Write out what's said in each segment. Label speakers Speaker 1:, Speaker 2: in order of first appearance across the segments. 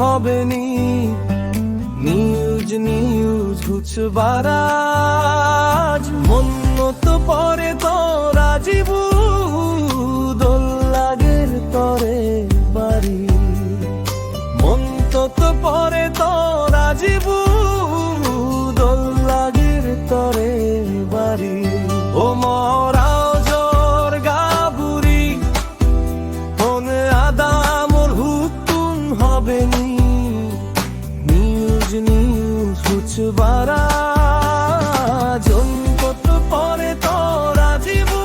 Speaker 1: হবে নি news news হুচবারাজ মন্নত পরে তোরা জীবু দোল লাগের তরে বাড়ি মন্ত পরে তোরা জীবু দোল লাগের তরে বাড়ি ও মরাও জোর গাবুরি মনে আদামর হুতুন হবে নি নিউজ নিউজ হুচবারাজ অন্তত পরে তোরা জীবু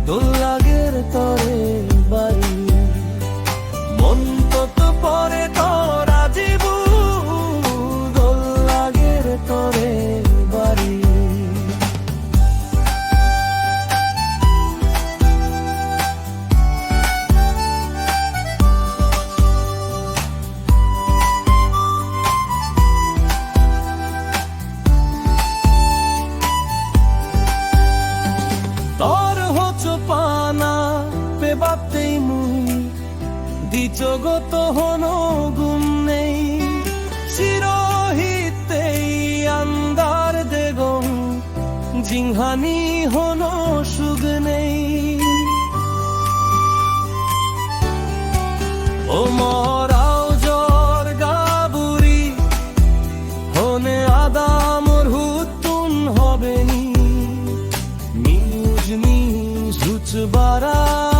Speaker 1: দোল লাগের তরে বাড়ি মন্তত পরে তোরা জীবু দোল লাগের তরে বাড়ি তোর হচ পানা পেবাতেই মুই দিচগত হন গুম নেই শিরোহিতেই আন্দার দেগম জিংহানি হন সুগ নেই ও মরাও জর গাবুরি হনে আদামর হুতুন হবে নি নিউজ নিউজ হুচবারাজ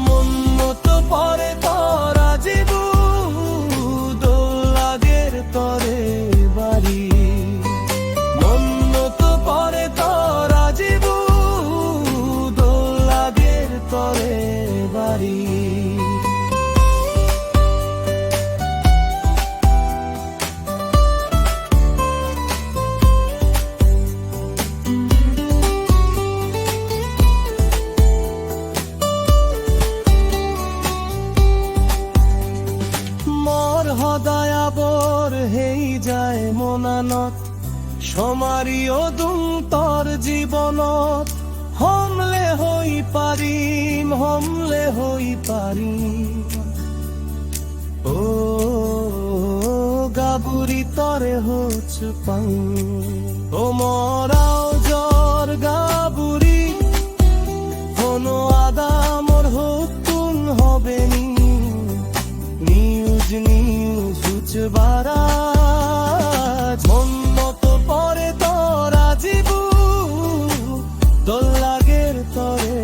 Speaker 1: মন্নত পরে তোরা জীবু দোল লাগের তরে বাড়ি মন্নত পরে তোরা জীবু দোল লাগের তরে বাড়ি হদায়াবর হেই যায় মনানত সমারিও দুম তর জীবনত হমলে হই পারিম ও গাবুরি তরে হচ পাং ও মরাও জর গাবুরি হনো আদামর হুতুন হবে নি নিউজ নিউজ হুচবারাজ মন্নত পরে তোরা জীবু দোল লাগের তরে